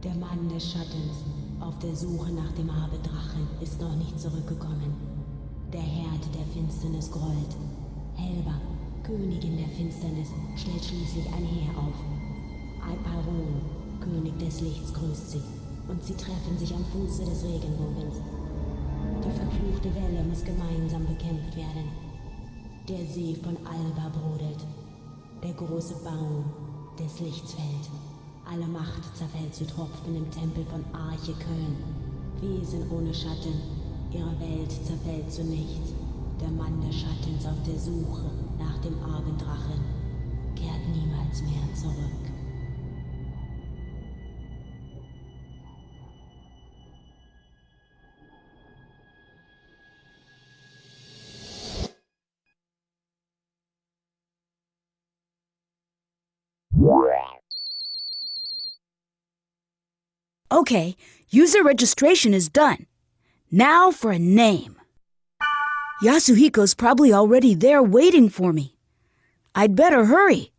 Der Mann des Schattens, auf der Suche nach dem Abedrachen, ist noch nicht zurückgekommen. Der Herd der Finsternis grollt. Helba, Königin der Finsternis, stellt schließlich ein Heer auf. Alparon, König des Lichts, grüßt sie, und sie treffen sich am Fuße des Regenbogens. Die verfluchte Welle muss gemeinsam bekämpft werden. Der See von Alba brodelt. Der große Baum des Lichts fällt. Alle Macht zerfällt zu Tropfen im Tempel von Arche Köln. Wesen ohne Schatten, ihre Welt zerfällt zu nichts. Der Mann des Schattens auf der Suche nach dem Abenddrachen kehrt niemals mehr zurück. Okay, user registration is done. Now for a name. Yasuhiko's probably already there waiting for me. I'd better hurry.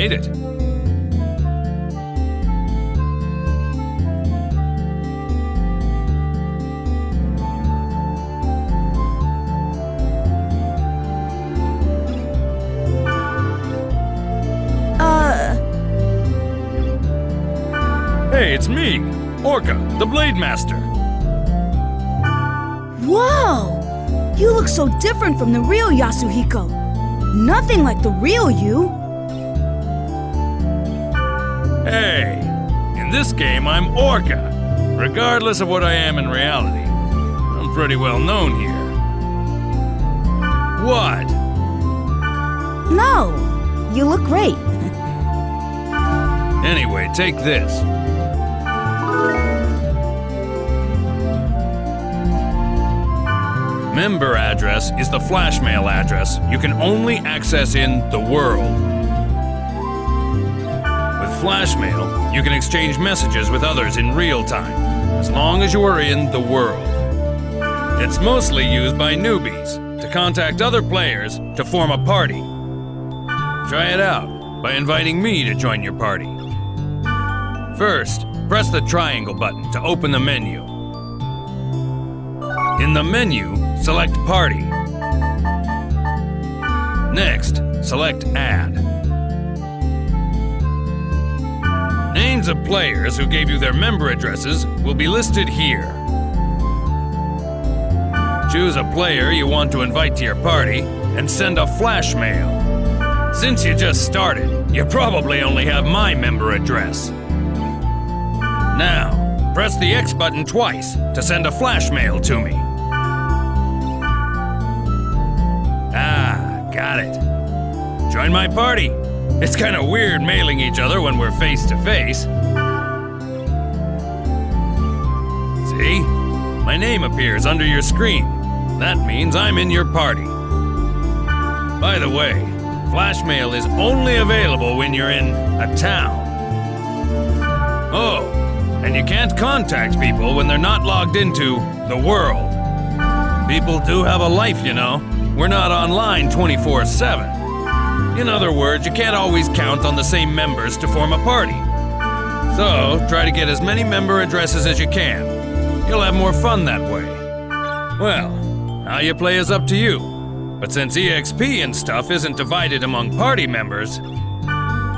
made it. Hey, it's me, Orca, the Blade Master. Whoa! You look so different from the real Yasuhiko. Nothing like the real you. Hey, in this game I'm Orca, regardless of what I am in reality. I'm pretty well known here. What? No, you look great. Anyway, take this. Member address is the flash mail address you can only access in the world. With flash mail, you can exchange messages with others in real time, as long as you are in the world. It's mostly used by newbies to contact other players to form a party. Try it out by inviting me to join your party. First, press the triangle button to open the menu. In the menu, select Party. Next, select Add. Names of players who gave you their member addresses will be listed here. Choose a player you want to invite to your party and send a flash mail. Since you just started, you probably only have my member address. Now, press the X button twice to send a flash mail to me. Got it. Join my party. It's kind of weird mailing each other when we're face to face. See? My name appears under your screen. That means I'm in your party. By the way, flash mail is only available when you're in a town. Oh, and you can't contact people when they're not logged into the world. People do have a life, you know. We're not online 24/7. In other words, you can't always count on the same members to form a party. So, try to get as many member addresses as you can. You'll have more fun that way. Well, how you play is up to you. But since EXP and stuff isn't divided among party members,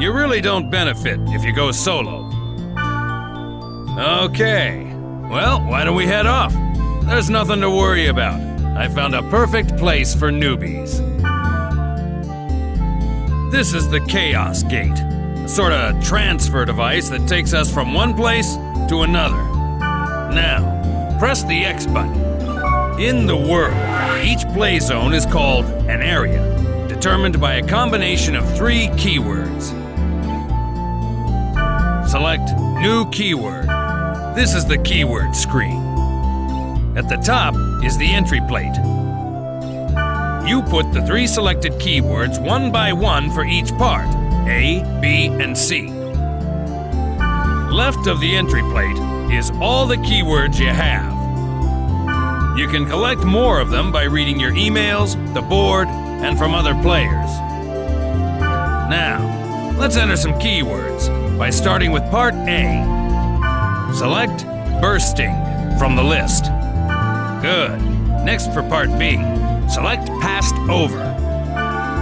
you really don't benefit if you go solo. Okay, well, why don't we head off? There's nothing to worry about. I found a perfect place for newbies. This is the Chaos Gate, a sort of transfer device that takes us from one place to another. Now, press the X button. In the world, each play zone is called an area, determined by a combination of 3 keywords. Select New Keyword. This is the keyword screen. At the top is the entry plate. You put the 3 selected keywords one by one for each part, A, B, and C. Left of the entry plate is all the keywords you have. You can collect more of them by reading your emails, the board, and from other players. Now, let's enter some keywords by starting with part A. Select Bursting from the list. Good. Next for part B, select Passed Over.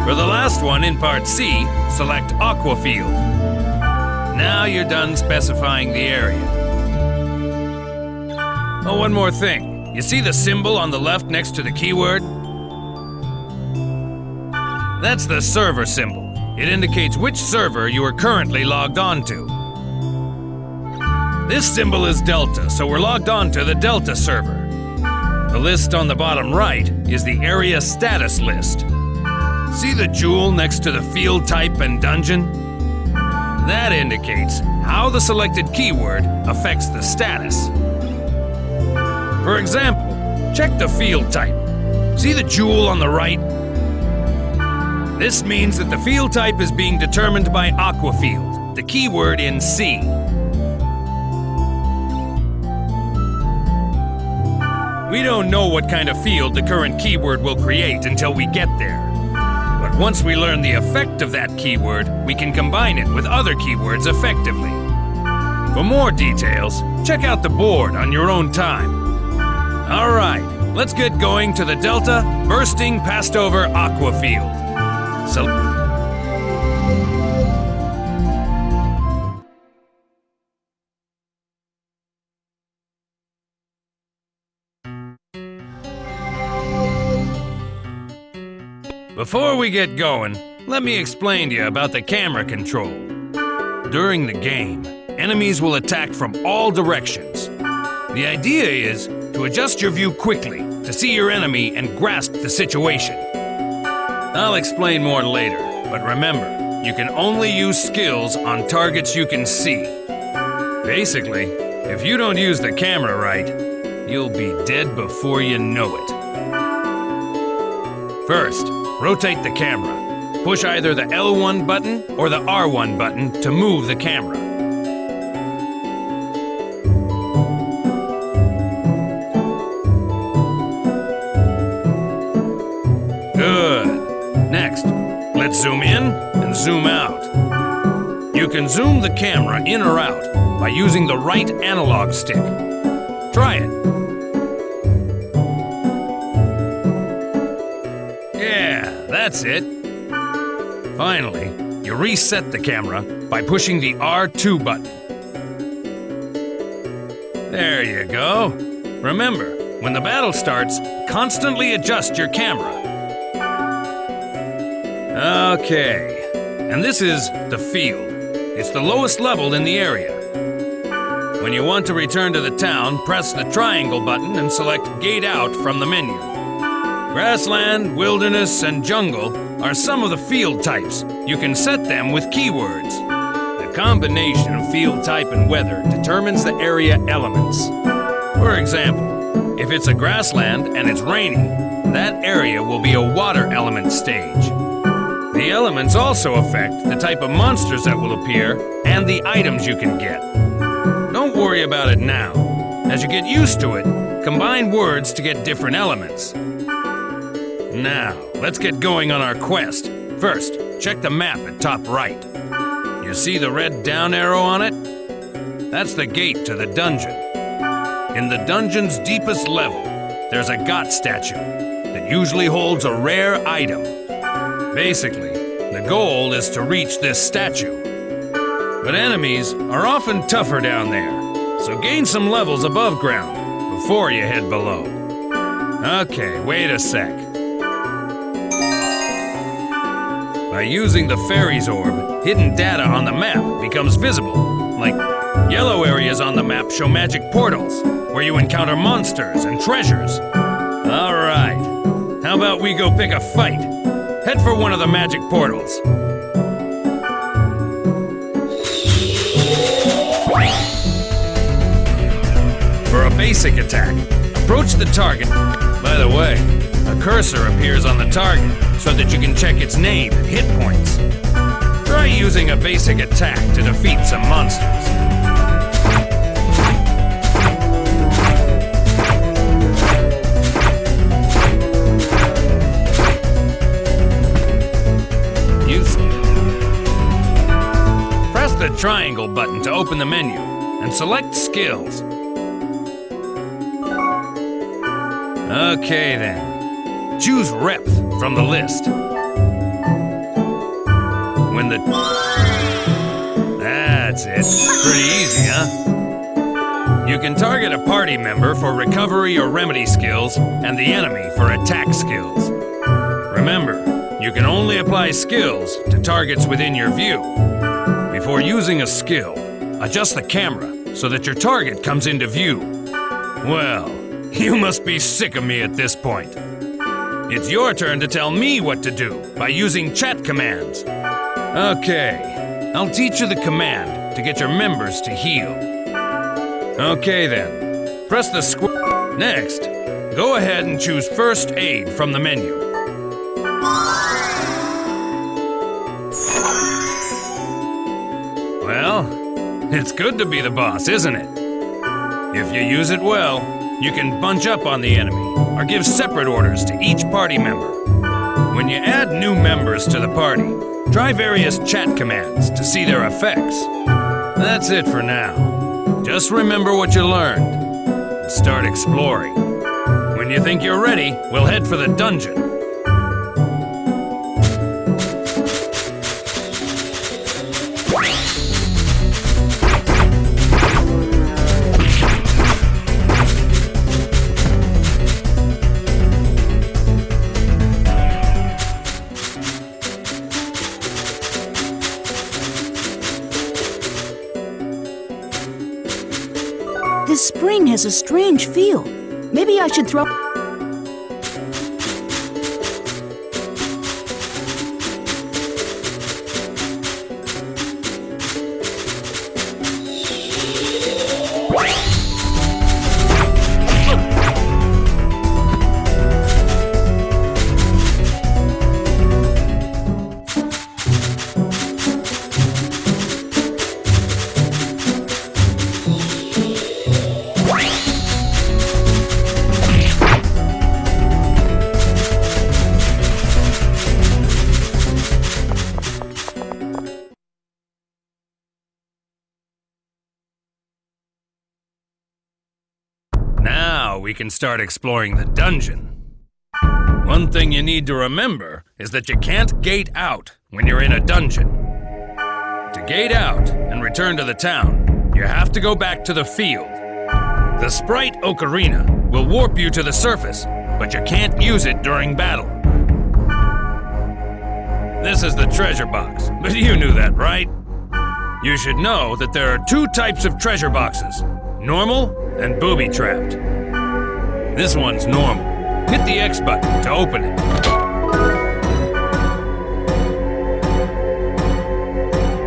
For the last one in part C, select Aquafield. Now you're done specifying the area. Oh, one more thing. You see the symbol on the left next to the keyword? That's the server symbol. It indicates which server you are currently logged on to. This symbol is Delta, so we're logged on to the Delta server. The list on the bottom right is the area status list. See the jewel next to the field type and dungeon? That indicates how the selected keyword affects the status. For example, check the field type. See the jewel on the right? This means that the field type is being determined by Aquafield, the keyword in C. We don't know what kind of field the current keyword will create until we get there. But once we learn the effect of that keyword, we can combine it with other keywords effectively. For more details, check out the board on your own time. All right, let's get going to the Delta Bursting Pastover Aqua Field. Before we get going, let me explain to you about the camera control. During the game, enemies will attack from all directions. The idea is to adjust your view quickly to see your enemy and grasp the situation. I'll explain more later, but remember, you can only use skills on targets you can see. Basically, if you don't use the camera right, you'll be dead before you know it. First, rotate the camera. Push either the L1 button or the R1 button to move the camera. Good. Next, let's zoom in and zoom out. You can zoom the camera in or out by using the right analog stick. Try it. Yeah, that's it. Finally, you reset the camera by pushing the R2 button. There you go. Remember, when the battle starts, constantly adjust your camera. Okay, and this is the field. It's the lowest level in the area. When you want to return to the town, press the triangle button and select Gate Out from the menu. Grassland, wilderness, and jungle are some of the field types. You can set them with keywords. The combination of field type and weather determines the area elements. For example, if it's a grassland and it's raining, that area will be a water element stage. The elements also affect the type of monsters that will appear and the items you can get. Don't worry about it now. As you get used to it, combine words to get different elements. Now, let's get going on our quest. First, check the map at top right. You see the red down arrow on it? That's the gate to the dungeon. In the dungeon's deepest level, there's a God statue that usually holds a rare item. Basically, the goal is to reach this statue. But enemies are often tougher down there, so gain some levels above ground before you head below. Okay, wait a sec. By using the fairy's orb, hidden data on the map becomes visible. Like, yellow areas on the map show magic portals, where you encounter monsters and treasures. All right, how about we go pick a fight? Head for one of the magic portals. For a basic attack, approach the target. By the way, a cursor appears on the target so that you can check its name and hit points. Try using a basic attack to defeat some monsters. Press the triangle button to open the menu and select Skills. Okay then. Choose Repth from the list. That's it. Pretty easy, huh? You can target a party member for recovery or remedy skills and the enemy for attack skills. Remember, you can only apply skills to targets within your view. Before using a skill, adjust the camera so that your target comes into view. Well, you must be sick of me at this point. It's your turn to tell me what to do by using chat commands. Okay, I'll teach you the command to get your members to heal. Okay then, press the square. Next, go ahead and choose First Aid from the menu. Well, it's good to be the boss, isn't it? If you use it well, you can bunch up on the enemy or give separate orders to each party member. When you add new members to the party, try various chat commands to see their effects. That's it for now. Just remember what you learned and start exploring. When you think you're ready, we'll head for the dungeon. This spring has a strange feel. Maybe I should throw... Now we can start exploring the dungeon. One thing you need to remember is that you can't gate out when you're in a dungeon. To gate out and return to the town, you have to go back to the field. The sprite Ocarina will warp you to the surface, but you can't use it during battle. This is the treasure box, but you knew that, right? You should know that there are two types of treasure boxes, normal and booby-trapped. This one's normal. Hit the X button to open it.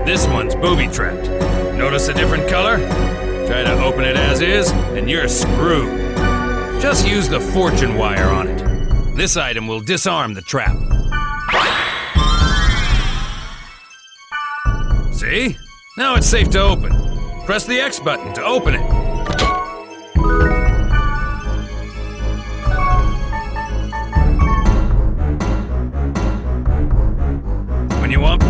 This one's booby-trapped. Notice a different color? Try to open it as is, and you're screwed. Just use the fortune wire on it. This item will disarm the trap. See? Now it's safe to open. Press the X button to open it. When you want...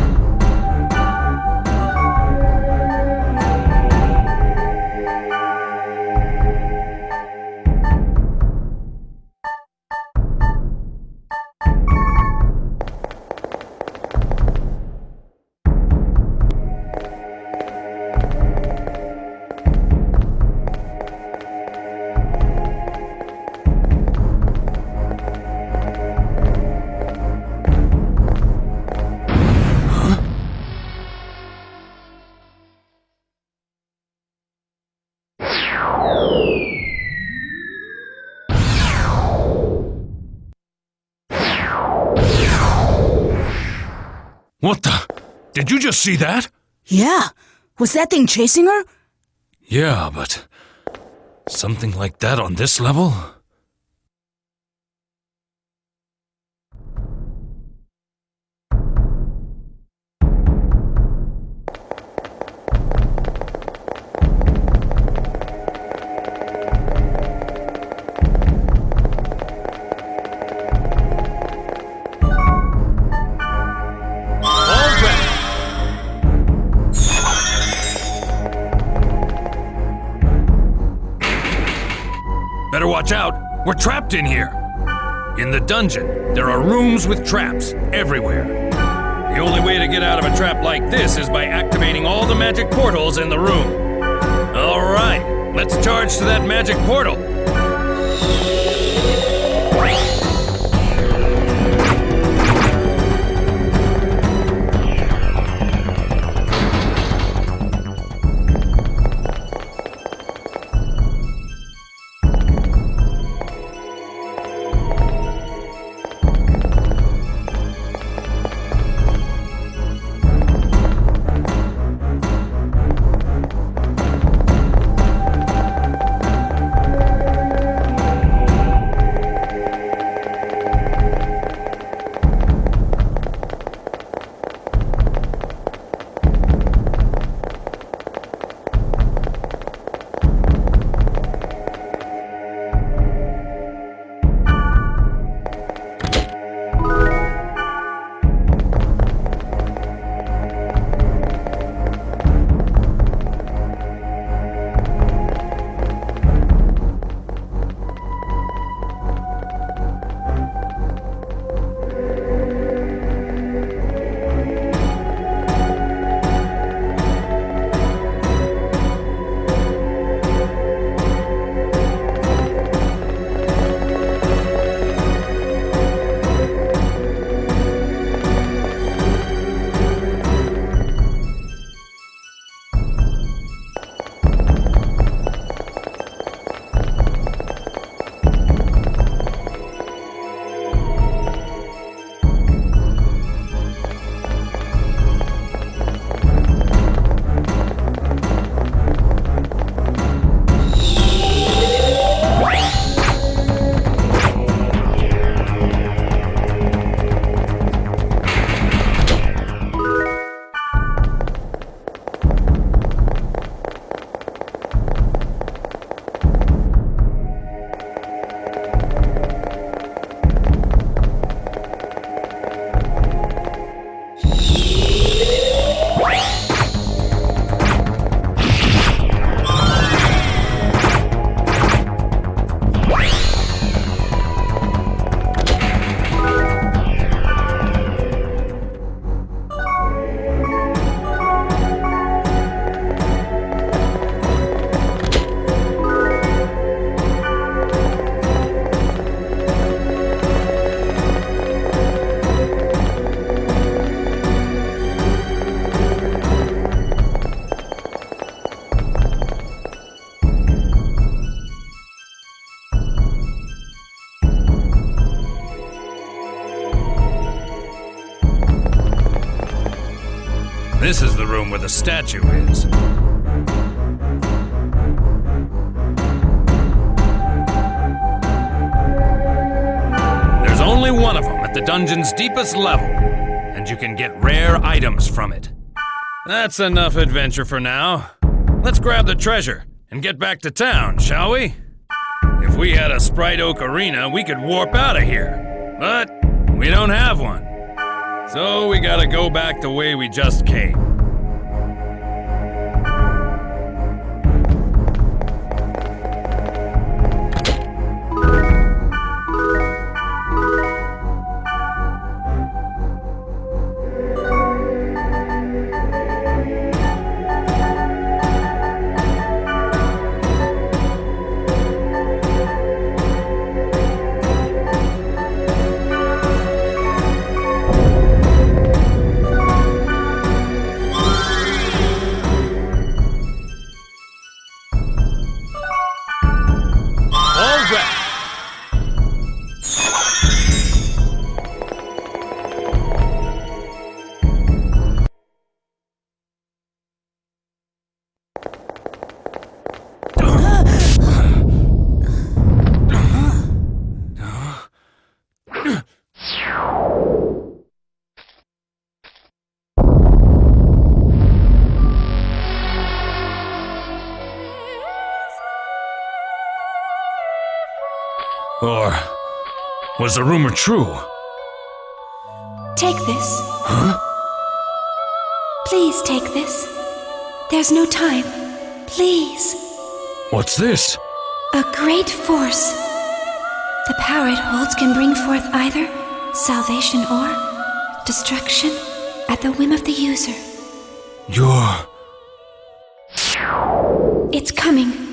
What the? Did you just see that? Yeah. Was that thing chasing her? Yeah, but... something like that on this level? Better watch out. We're trapped in here. In the dungeon, there are rooms with traps everywhere. The only way to get out of a trap like this is by activating all the magic portals in the room. All right, let's charge to that magic portal. This is the room where the statue is. There's only one of them at the dungeon's deepest level, and you can get rare items from it. That's enough adventure for now. Let's grab the treasure and get back to town, shall we? If we had a Sprite Oak arena, we could warp out of here. But we don't have one. So we gotta go back the way we just came. Or was the rumor true? Take this. Huh? Please take this. There's no time. Please. What's this? A great force. The power it holds can bring forth either salvation or destruction at the whim of the user. It's coming.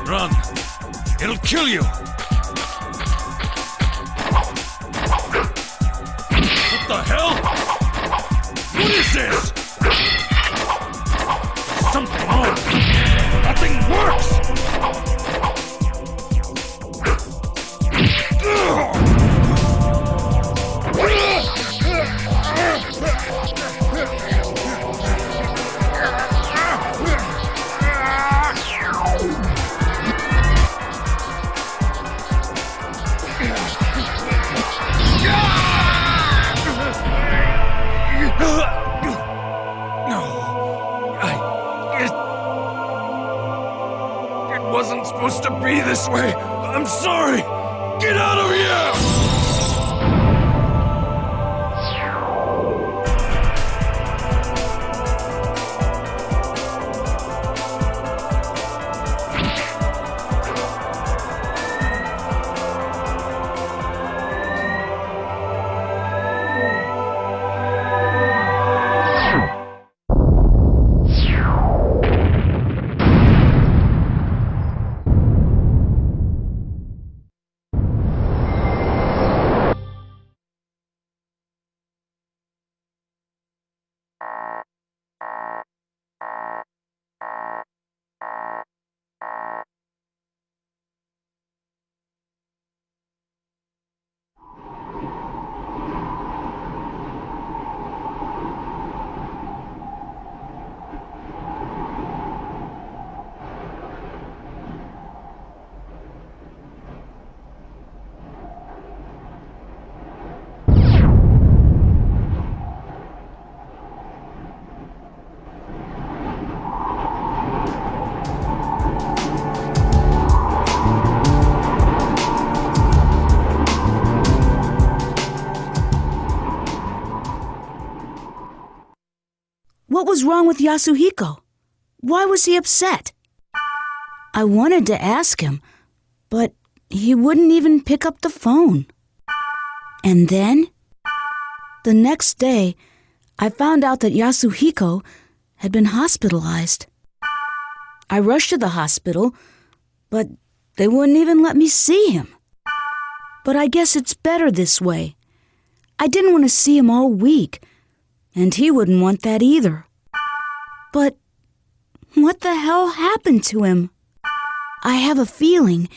Run! It'll kill you! What the hell? What is this? Something on! Nothing works! It wasn't supposed to be this way. I'm sorry. Get out of here! What was wrong with Yasuhiko? Why was he upset? I wanted to ask him, but he wouldn't even pick up the phone. And then, the next day, I found out that Yasuhiko had been hospitalized. I rushed to the hospital, but they wouldn't even let me see him. But I guess it's better this way. I didn't want to see him all week, and he wouldn't want that either. But what the hell happened to him? I have a feeling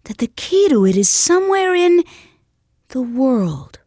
that the key to it is somewhere in the world.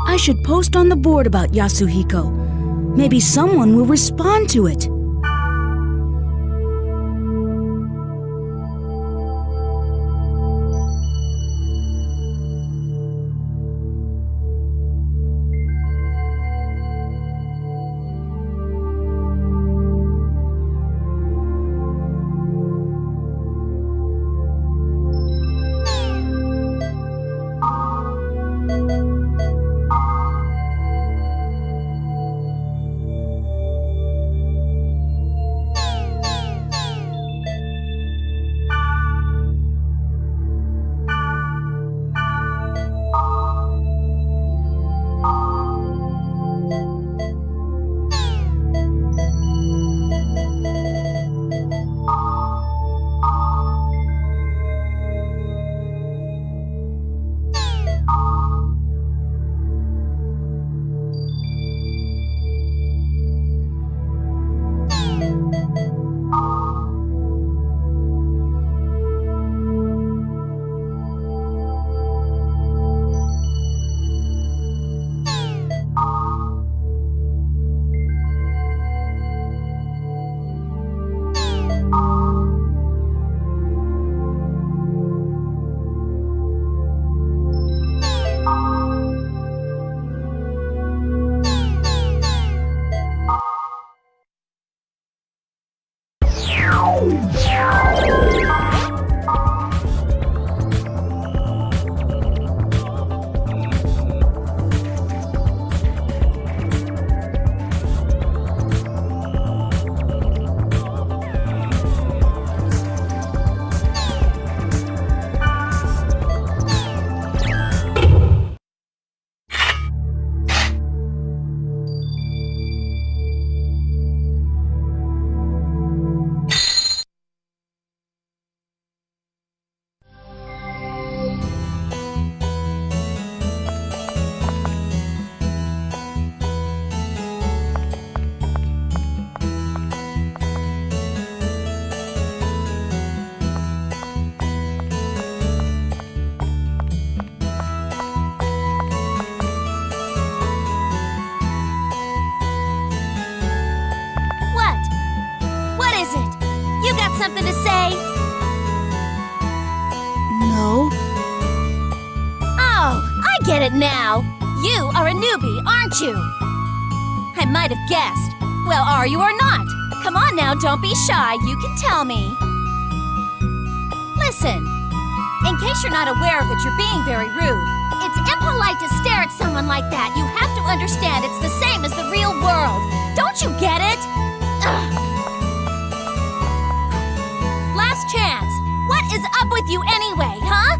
I should post on the board about Yasuhiko. Maybe someone will respond to it. Something to say? No. Oh, I get it now. You are a newbie, aren't you? I might have guessed. Well, are you or not? Come on now, don't be shy. You can tell me. Listen, in case you're not aware that you're being very rude, it's impolite to stare at someone like that. You have to understand it's the same as the real world. Don't you get it? Ugh. Last chance. What is up with you anyway, huh?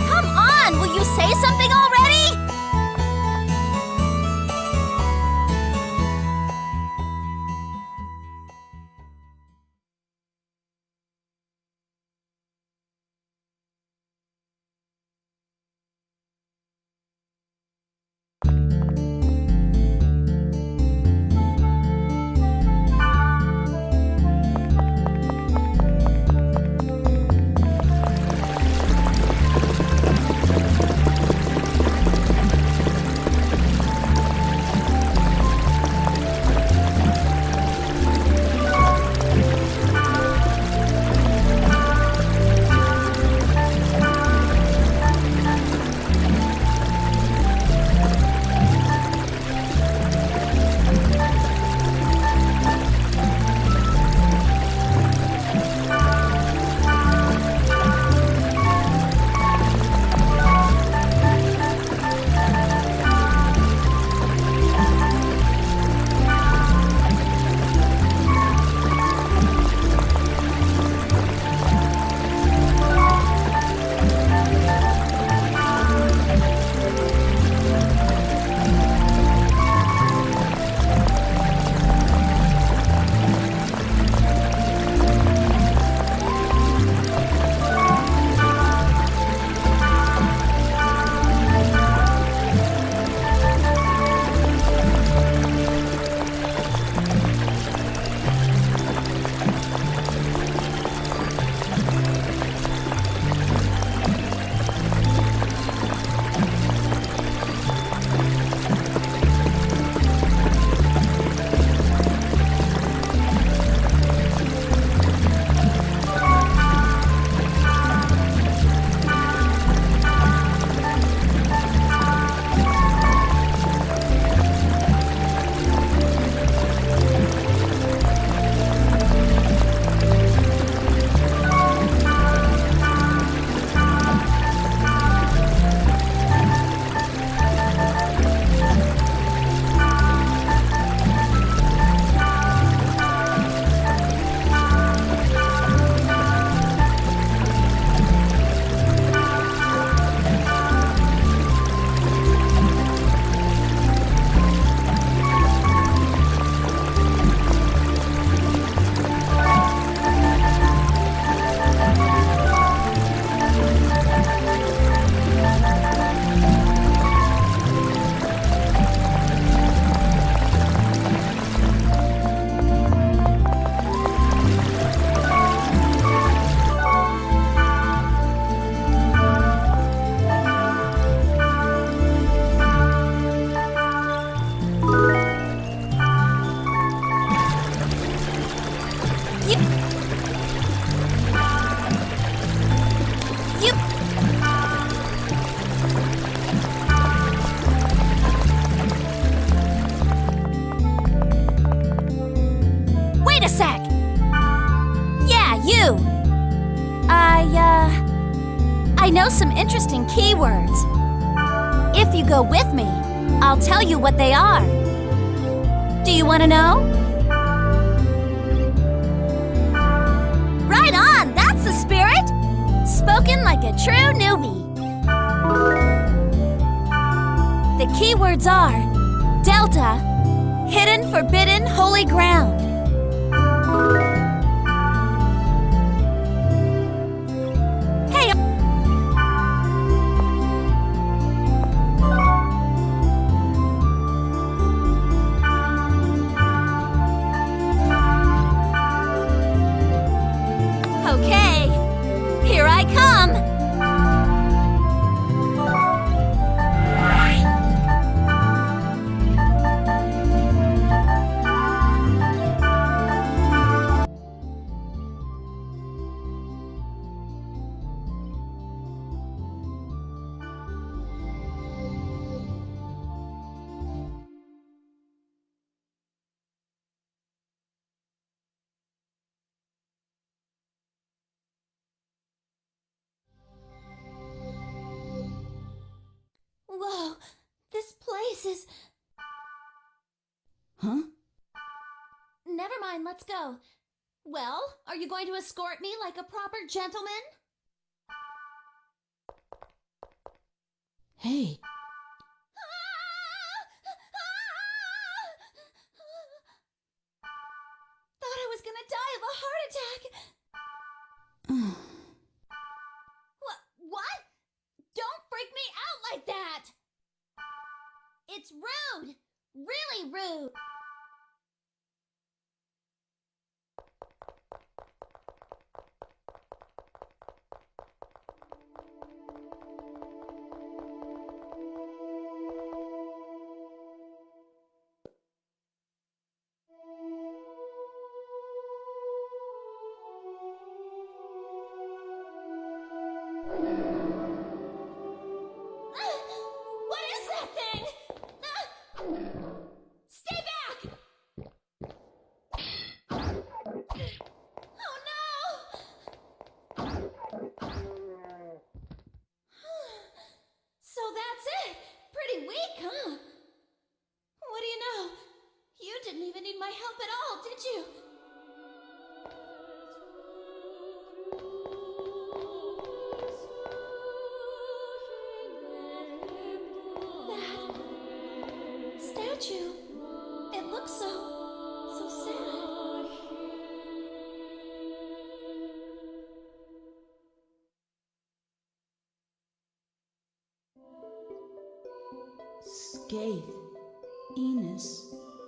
Come on, will you say something already? I know some interesting keywords. If you go with me, I'll tell you what they are. Do you want to know? Right on, that's the spirit! Spoken like a true newbie. The keywords are Delta, hidden, forbidden, holy ground. Hey, okay, here I come. Whoa, this place is... Huh? Never mind, let's go. Well, are you going to escort me like a proper gentleman? Hey, Thought I was gonna die of a heart attack. What? Don't freak me out like that! It's rude! Really rude! What is that thing? Stay back! Oh no! So that's it. Pretty weak, huh? What do you know? You didn't even need my help at all, did you? That statue, it looks so sad. Skaith, Enos,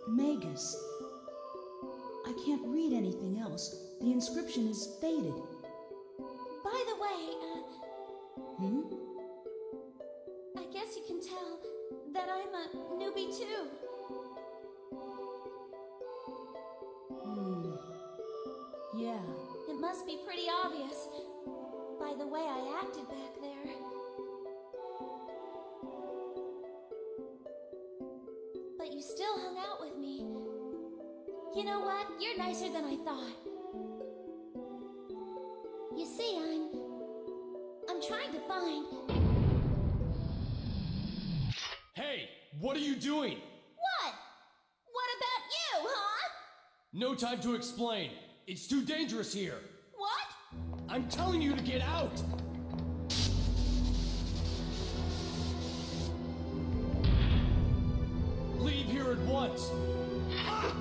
Magus. I can't read anything else. The inscription is faded. By the way, Hmm? I guess you can tell that I'm a newbie too. Yeah. It must be pretty obvious by the way I acted back there. But you still hung out with me. You know what? You're nicer than I thought. You see, I'm trying to find... Hey, what are you doing? What? What about you, huh? No time to explain. It's too dangerous here. What? I'm telling you to get out! Leave here at once! Ah!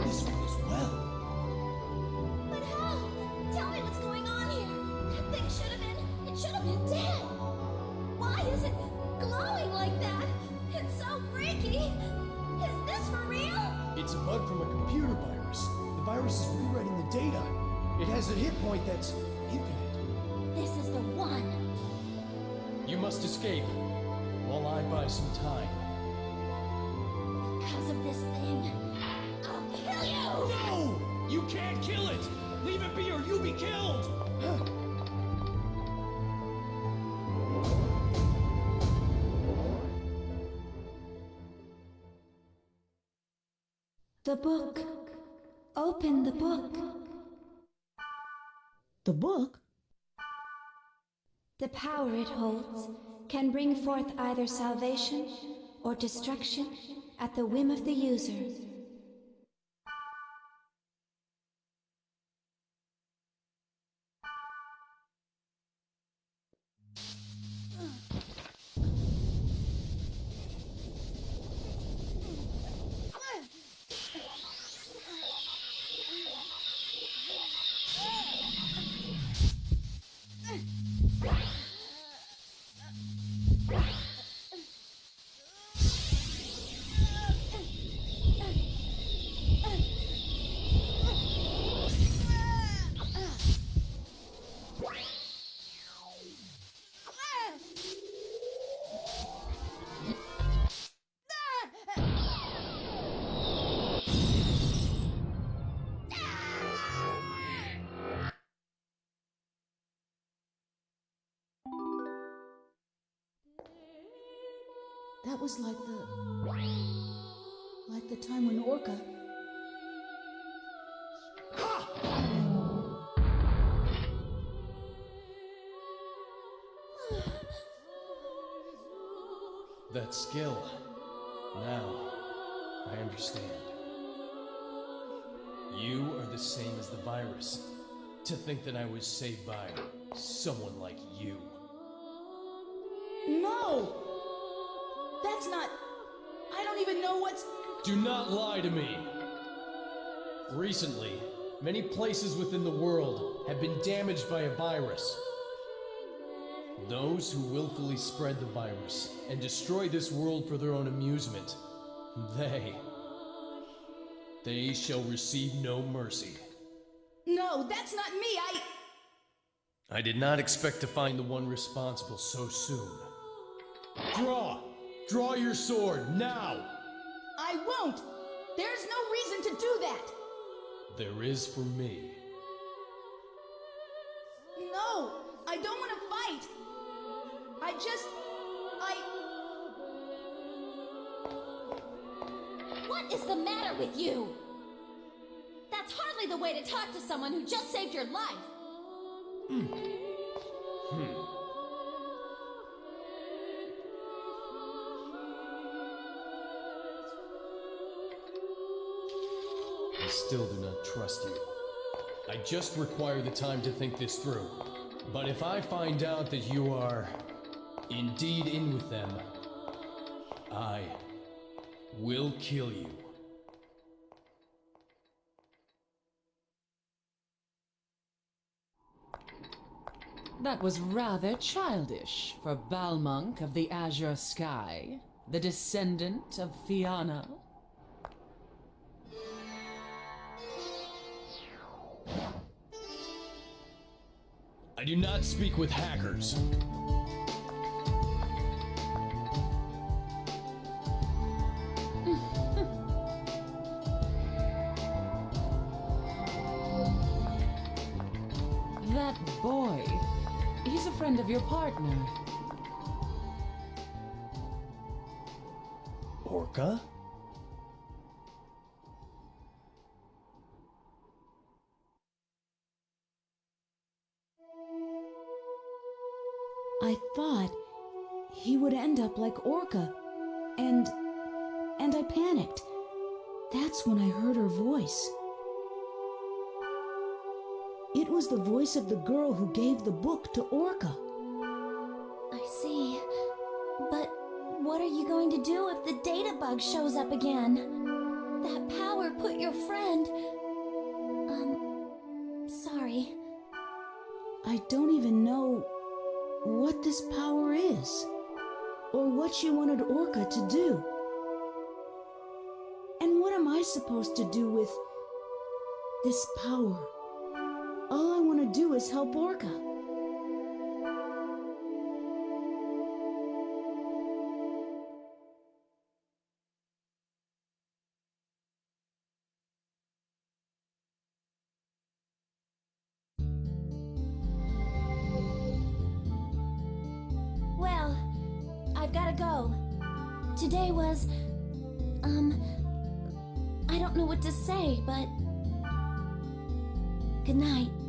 This one as well. But how? Tell me what's going on here. That thing should have been dead. Why is it glowing like that? It's so freaky. Is this for real? It's a bug from a computer virus. The virus is rewriting the data. It has a hit point that's infinite. This is the one. You must escape while I buy some time. Because of this thing, I'll kill you! No! You can't kill it! Leave it be or you'll be killed! The book. Open the book. The book? The power it holds can bring forth either salvation or destruction at the whim of the user. That was like the time when Orca... That skill. Now, I understand. You are the same as the virus. To think that I was saved by someone like you. No! That's not... I don't even know what's... Do not lie to me! Recently, many places within the world have been damaged by a virus. Those who willfully spread the virus and destroy this world for their own amusement, they shall receive no mercy. No, that's not me, I did not expect to find the one responsible so soon. Draw! Draw your sword, now! I won't! There's no reason to do that! There is for me. No! I don't want to fight! What is the matter with you? That's hardly the way to talk to someone who just saved your life. I still do not trust you. I just require the time to think this through. But if I find out that you are indeed in with them, I will kill you. That was rather childish for Balmunk of the Azure Sky, the descendant of Fianna. I do not speak with hackers. That boy, he's a friend of your partner. Orca? I thought he would end up like Orca, and I panicked. That's when I heard her voice. It was the voice of the girl who gave the book to Orca. I see. But what are you going to do if the data bug shows up again? That power put your friend... sorry. I don't even know what this power is, or what she wanted Orca to do. And what am I supposed to do with this power? All I want to do is help Orca. Well, I've gotta go. Today was, I don't know what to say, but... Good night.